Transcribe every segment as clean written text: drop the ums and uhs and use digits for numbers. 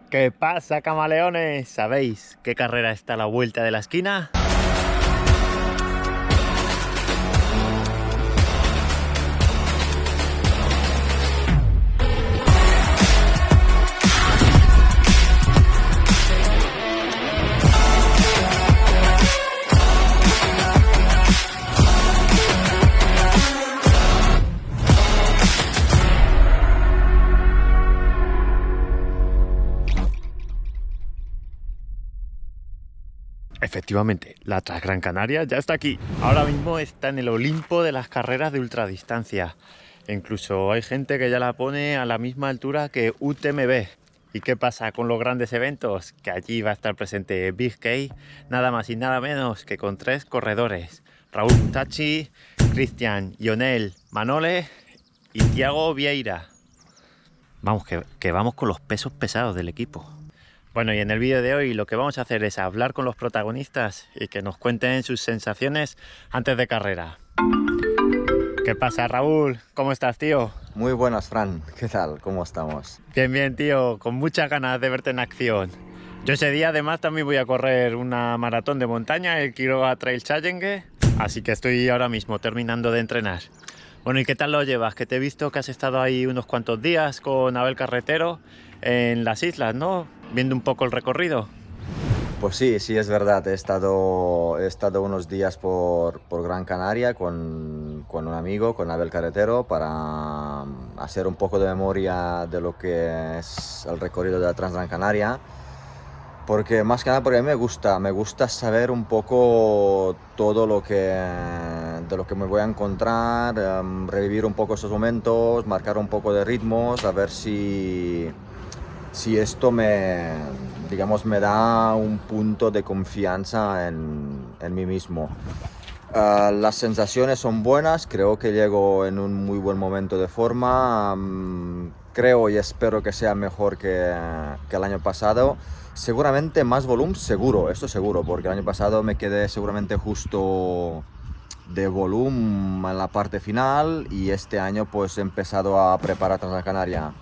¿Qué pasa, camaleones? ¿Sabéis qué carrera está a la vuelta de la esquina? Efectivamente, la Transgran Canaria ya está aquí. Ahora mismo está en el Olimpo de las carreras de ultradistancia. Incluso hay gente que ya la pone a la misma altura que UTMB. ¿Y qué pasa con los grandes eventos? Que allí va a estar presente Big K, nada más y nada menos que con 3 corredores. Raúl Tachi, Cristian Ionel Manole y Thiago Vieira. Vamos, que vamos con los pesos pesados del equipo. Bueno, y en el vídeo de hoy lo que vamos a hacer es hablar con los protagonistas y que nos cuenten sus sensaciones antes de carrera. ¿Qué pasa, Raúl? ¿Cómo estás, tío? Muy buenas, Fran. ¿Qué tal? ¿Cómo estamos? Bien, bien, tío. Con muchas ganas de verte en acción. Yo ese día además también voy a correr una maratón de montaña, el Quiroga Trail Challenge, así que estoy ahora mismo terminando de entrenar. Bueno, ¿y qué tal lo llevas? Que te he visto que has estado ahí unos cuantos días con Abel Carretero en las islas, ¿no? Viendo un poco el recorrido. Pues sí, es verdad. He estado unos días por Gran Canaria con un amigo, con Abel Carretero, para hacer un poco de memoria de lo que es el recorrido de la Transgran Canaria. Porque más que nada, porque a mí me gusta saber un poco todo de lo que me voy a encontrar, revivir un poco esos momentos, marcar un poco de ritmos, a ver si esto digamos, me da un punto de confianza en mí mismo. Las sensaciones son buenas, creo que llego en un muy buen momento de forma, creo y espero que sea mejor que el año pasado. Seguramente más volumen, seguro, esto seguro, porque el año pasado me quedé seguramente justo de volumen en la parte final y este año pues he empezado a preparar Transgran Canaria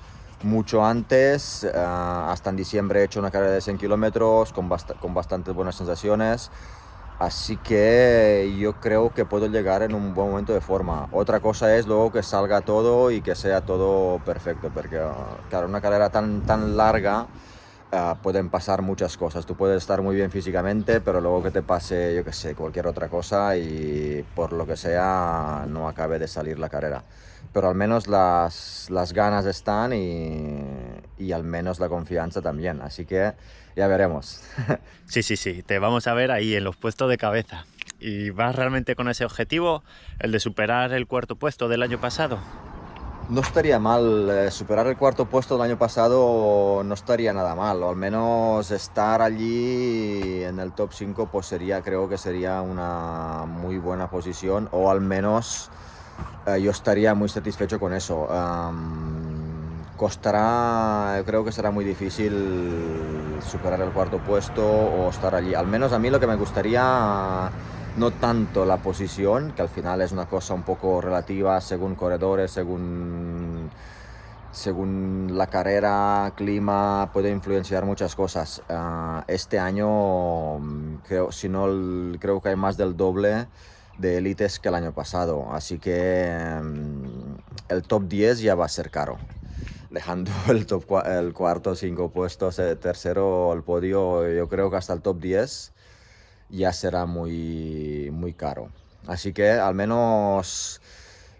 mucho antes. Hasta en diciembre he hecho una carrera de 100 kilómetros con bastantes buenas sensaciones, así que yo creo que puedo llegar en un buen momento de forma. Otra cosa es luego que salga todo y que sea todo perfecto, porque claro, una carrera tan larga pueden pasar muchas cosas. Tú puedes estar muy bien físicamente, pero luego que te pase, yo que sé, cualquier otra cosa y por lo que sea no acabe de salir la carrera. Pero al menos las ganas están y al menos la confianza también. Así que ya veremos. Sí, te vamos a ver ahí en los puestos de cabeza. ¿Y vas realmente con ese objetivo, el de superar el 4.º puesto del año pasado? No estaría mal, superar el 4.º puesto del año pasado no estaría nada mal, o al menos estar allí en el top 5 pues creo que sería una muy buena posición, o al menos yo estaría muy satisfecho con eso. Creo que será muy difícil superar el 4.º puesto o estar allí. Al menos a mí lo que me gustaría, no tanto la posición, que al final es una cosa un poco relativa según corredores, según la carrera, clima, puede influenciar muchas cosas. Este año creo que hay más del doble de élites que el año pasado, así que el top 10 ya va a ser caro. Dejando el cuarto, 5 puestos, tercero, el podio, yo creo que hasta el top 10 ya será muy, muy caro. Así que al menos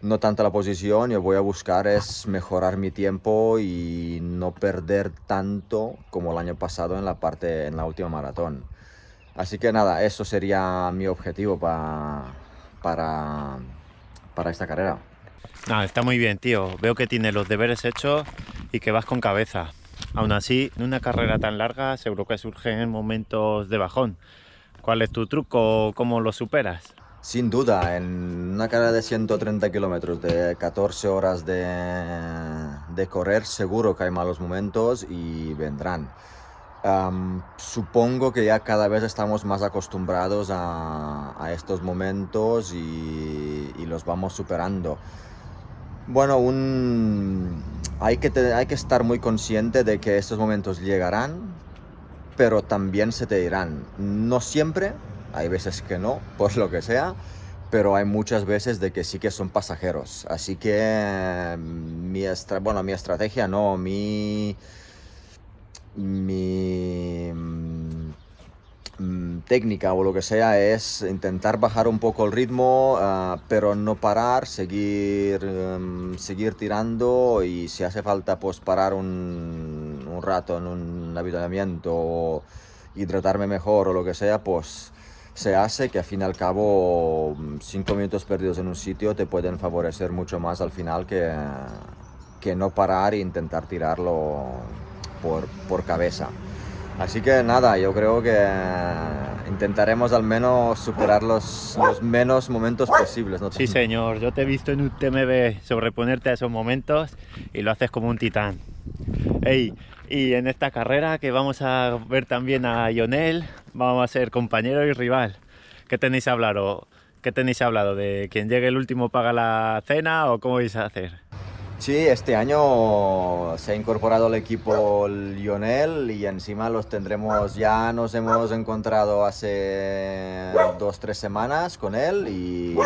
no tanto la posición, yo voy a buscar es mejorar mi tiempo y no perder tanto como el año pasado en la última maratón. Así que nada, eso sería mi objetivo para esta carrera. Está muy bien, tío. Veo que tienes los deberes hechos y que vas con cabeza. Aún así, en una carrera tan larga seguro que surgen momentos de bajón. ¿Cuál es tu truco? ¿Cómo lo superas? Sin duda, en una carrera de 130 kilómetros, de 14 horas de correr, seguro que hay malos momentos y vendrán. Supongo que ya cada vez estamos más acostumbrados a estos momentos y los vamos superando. Bueno, hay que estar muy consciente de que estos momentos llegarán, pero también se te irán. No siempre, hay veces que no, por lo que sea, pero hay muchas veces de que sí que son pasajeros. Así que mi estrategia no, mi técnica o lo que sea es intentar bajar un poco el ritmo, pero no parar, seguir tirando, y si hace falta pues parar un rato en un avituallamiento o hidratarme mejor o lo que sea, pues se hace, que al fin y al cabo 5 minutos perdidos en un sitio te pueden favorecer mucho más al final que no parar e intentar tirarlo por cabeza. Así que nada, yo creo que intentaremos al menos superar los menos momentos posibles, ¿no? Sí, señor, yo te he visto en UTMB sobreponerte a esos momentos y lo haces como un titán. Ey, y en esta carrera que vamos a ver también a Lionel, vamos a ser compañero y rival. ¿Qué tenéis hablado? ¿Qué tenéis hablado? ¿De quien llegue el último paga la cena o cómo vais a hacer? Sí, este año se ha incorporado al equipo Lionel y encima los tendremos, ya nos hemos encontrado hace 2 o 3 semanas con él y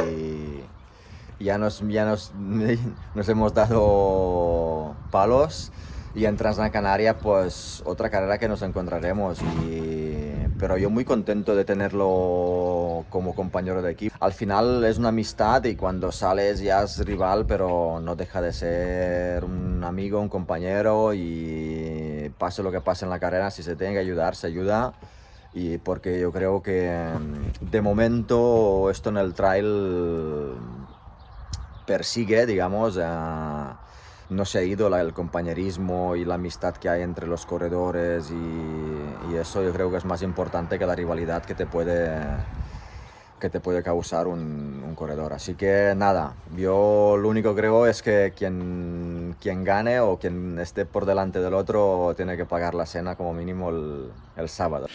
nos hemos dado palos, y en Transgran Canaria pues otra carrera que nos encontraremos, pero yo muy contento de tenerlo como compañero de equipo. Al final es una amistad y cuando sales ya es rival, pero no deja de ser un amigo, un compañero, y pase lo que pase en la carrera, si se tiene que ayudar, se ayuda. Y porque yo creo que de momento esto en el trail persigue, digamos, no se ha ido el compañerismo y la amistad que hay entre los corredores, y eso yo creo que es más importante que la rivalidad que te puede causar un corredor. Así que nada, yo lo único que creo es que quien gane o quien esté por delante del otro tiene que pagar la cena como mínimo el sábado.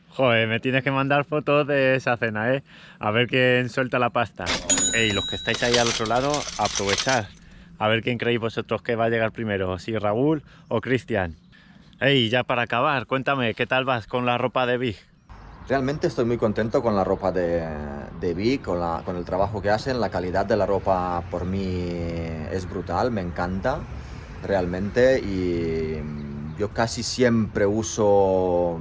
Joder, me tienes que mandar fotos de esa cena, ¿eh? A ver quién suelta la pasta. Ey, los que estáis ahí al otro lado, aprovechad. A ver quién creéis vosotros que va a llegar primero, si Raúl o Cristian. Ey, ya para acabar, cuéntame, ¿qué tal vas con la ropa de Big? Realmente estoy muy contento con la ropa de Vic, con el trabajo que hacen. La calidad de la ropa por mí es brutal, me encanta realmente, y yo casi siempre uso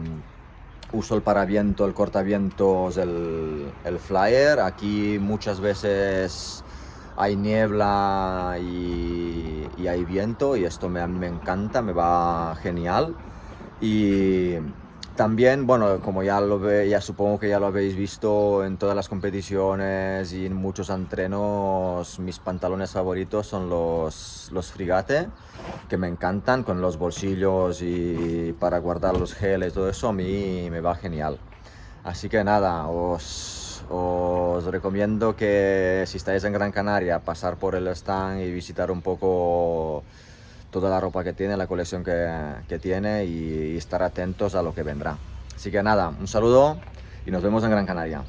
el paraviento, el cortavientos, el Flyer. Aquí muchas veces hay niebla y hay viento, y esto me encanta, me va genial. Y también, bueno, como ya supongo que ya lo habéis visto en todas las competiciones y en muchos entrenos, mis pantalones favoritos son los Frigate, que me encantan, con los bolsillos y para guardar los geles, todo eso a mí me va genial. Así que nada, os recomiendo que si estáis en Gran Canaria, pasar por el stand y visitar un poco toda la ropa que tiene, la colección que tiene, y estar atentos a lo que vendrá. Así que nada, un saludo y nos vemos en Gran Canaria.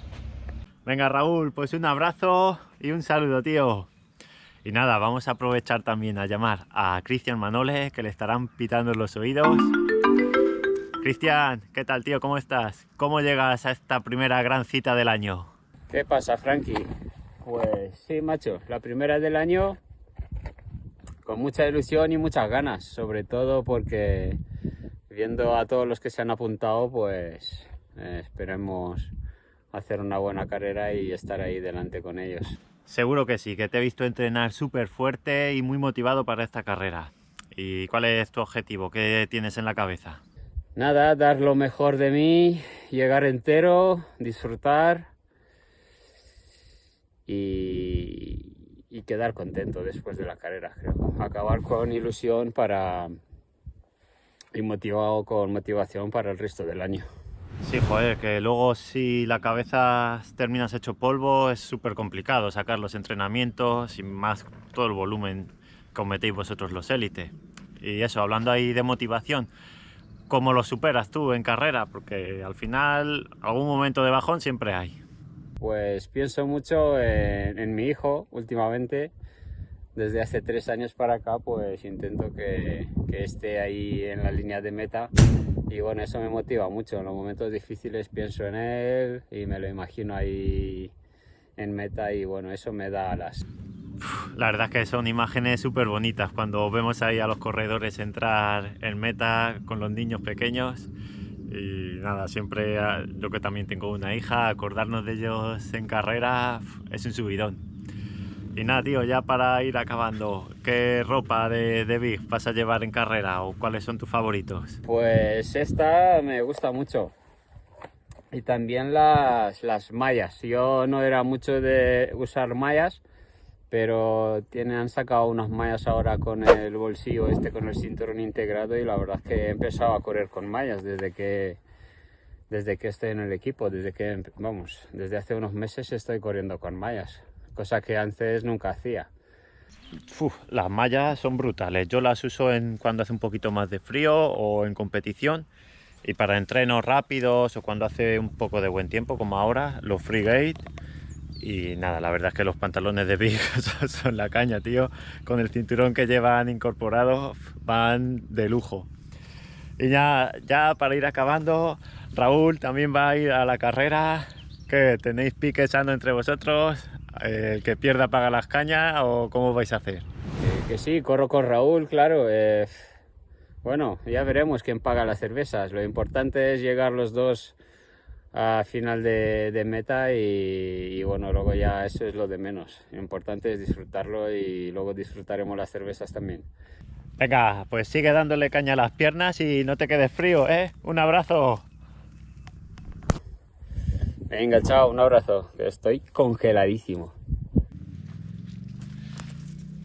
Venga, Raúl, pues un abrazo y un saludo, tío. Y nada, vamos a aprovechar también a llamar a Cristian Manole, que le estarán pitando en los oídos. Cristian, ¿qué tal, tío? ¿Cómo estás? ¿Cómo llegas a esta primera gran cita del año? ¿Qué pasa, Frankie? Pues sí, macho, la primera del año con mucha ilusión y muchas ganas, sobre todo porque viendo a todos los que se han apuntado, pues esperemos hacer una buena carrera y estar ahí delante con ellos. Seguro que sí, que te he visto entrenar súper fuerte y muy motivado para esta carrera. ¿Y cuál es tu objetivo? ¿Qué tienes en la cabeza? Nada, dar lo mejor de mí, llegar entero, disfrutar y quedar contento después de la carrera, creo. Acabar con ilusión y motivado con motivación para el resto del año. Sí, joder, que luego si la cabeza terminas hecho polvo es súper complicado sacar los entrenamientos y más todo el volumen que os metéis vosotros los élite. Y eso, hablando ahí de motivación, ¿cómo lo superas tú en carrera? Porque al final algún momento de bajón siempre hay. Pues pienso mucho en mi hijo últimamente, desde hace 3 años para acá, pues intento que esté ahí en la línea de meta. Y bueno, eso me motiva mucho. En los momentos difíciles pienso en él y me lo imagino ahí en meta y bueno, eso me da alas. La verdad es que son imágenes súper bonitas cuando vemos ahí a los corredores entrar en meta con los niños pequeños. Y nada, siempre, yo que también tengo una hija, acordarnos de ellos en carrera es un subidón. Y nada, tío, ya para ir acabando, ¿qué ropa de Big vas a llevar en carrera o cuáles son tus favoritos? Pues esta me gusta mucho. Y también las mallas. Yo no era mucho de usar mallas, pero han sacado unas mallas ahora con el bolsillo con el cinturón integrado y la verdad es que he empezado a correr con mallas desde que estoy en el equipo, desde hace unos meses estoy corriendo con mallas, cosa que antes nunca hacía. Las mallas son brutales, yo las uso cuando hace un poquito más de frío o en competición y para entrenos rápidos o cuando hace un poco de buen tiempo como ahora, los Frigate. Y nada, la verdad es que los pantalones de Big son la caña, tío. Con el cinturón que llevan incorporado van de lujo. Y ya para ir acabando, Raúl también va a ir a la carrera. ¿Qué? ¿Tenéis pique echando entre vosotros? ¿El que pierda paga las cañas o cómo vais a hacer? Que sí, corro con Raúl, claro. Bueno, ya veremos quién paga las cervezas. Lo importante es llegar los dos a final de meta y bueno, luego ya eso es lo de menos. Lo importante es disfrutarlo y luego disfrutaremos las cervezas también. Venga, pues sigue dándole caña a las piernas y no te quedes frío, ¿eh? Un abrazo. Venga, chao, un abrazo, que estoy congeladísimo.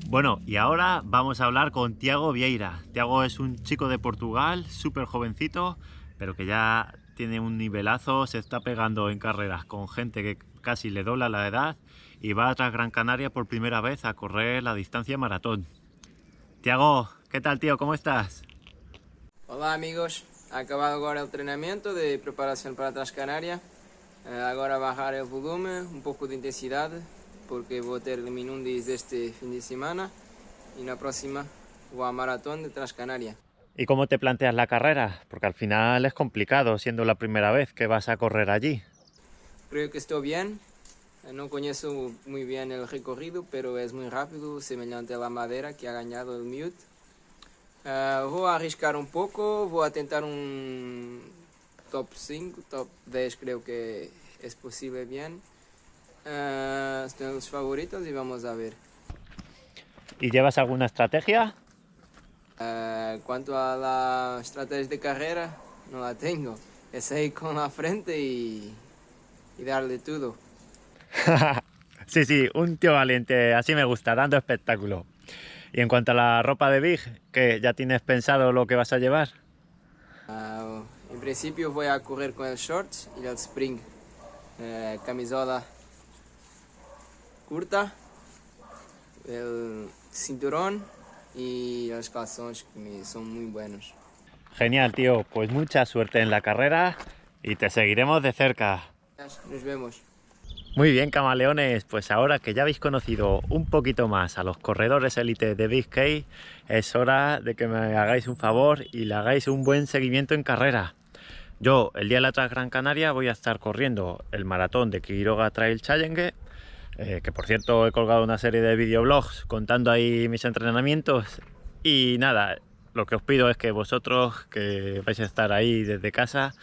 Bueno, y ahora vamos a hablar con Tiago Vieira. Tiago es un chico de Portugal, súper jovencito, pero que ya tiene un nivelazo, se está pegando en carreras con gente que casi le dobla la edad y va a Gran Canaria por primera vez a correr la distancia maratón. Tiago, ¿qué tal, tío? ¿Cómo estás? Olá amigos, ha acabado agora o treinamento de preparação para Transcanaria. Agora bajar el volume, un poco de intensidad, porque vou ter Minundis este fin de semana y na próxima voy a maratón de Transcanaria. ¿Y cómo te planteas la carrera? Porque al final es complicado siendo la primera vez que vas a correr allí. Creo que estoy bien, no conozco muy bien el recorrido, pero es muy rápido, semejante a la Madera que ha ganado el Mute. Voy a arriscar un poco, voy a tentar un top 5, top 10 creo que es posible bien. Están los favoritos y vamos a ver. ¿Y llevas alguna estrategia? Cuanto a la estrategia de carrera, no la tengo. Es ir con la frente y darle todo. Sí, un tío valiente, así me gusta, dando espectáculo. Y en cuanto a la ropa de Big, ¿qué? ¿Ya tienes pensado lo que vas a llevar? En principio voy a correr con el shorts y el spring. Camisola curta, el cinturón y los calzones que son muy buenos. Genial, tío, pues mucha suerte en la carrera y te seguiremos de cerca. Nos vemos. Muy bien, camaleones, pues ahora que ya habéis conocido un poquito más a los corredores élite de Big K, es hora de que me hagáis un favor y le hagáis un buen seguimiento en carrera. Yo, el día de la Gran Canaria, voy a estar corriendo el maratón de Quiroga Trail Challenge, que por cierto he colgado una serie de videoblogs contando ahí mis entrenamientos. Y nada, lo que os pido es que vosotros, que vais a estar ahí desde casa,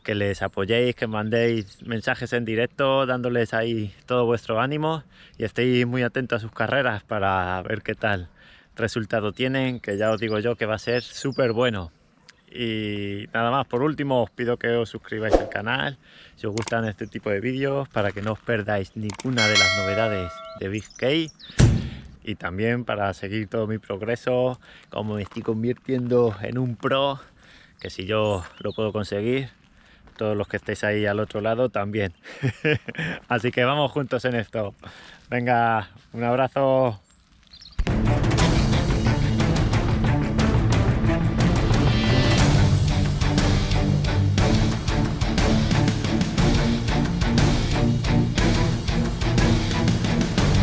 que les apoyéis, que mandéis mensajes en directo, dándoles ahí todo vuestro ánimo y estéis muy atentos a sus carreras para ver qué tal resultado tienen, que ya os digo yo que va a ser súper bueno. Y nada más, por último os pido que os suscribáis al canal si os gustan este tipo de vídeos para que no os perdáis ninguna de las novedades de Big K y también para seguir todo mi progreso, como me estoy convirtiendo en un pro, que si yo lo puedo conseguir, todos los que estéis ahí al otro lado también. Así que vamos juntos en esto. Venga, un abrazo.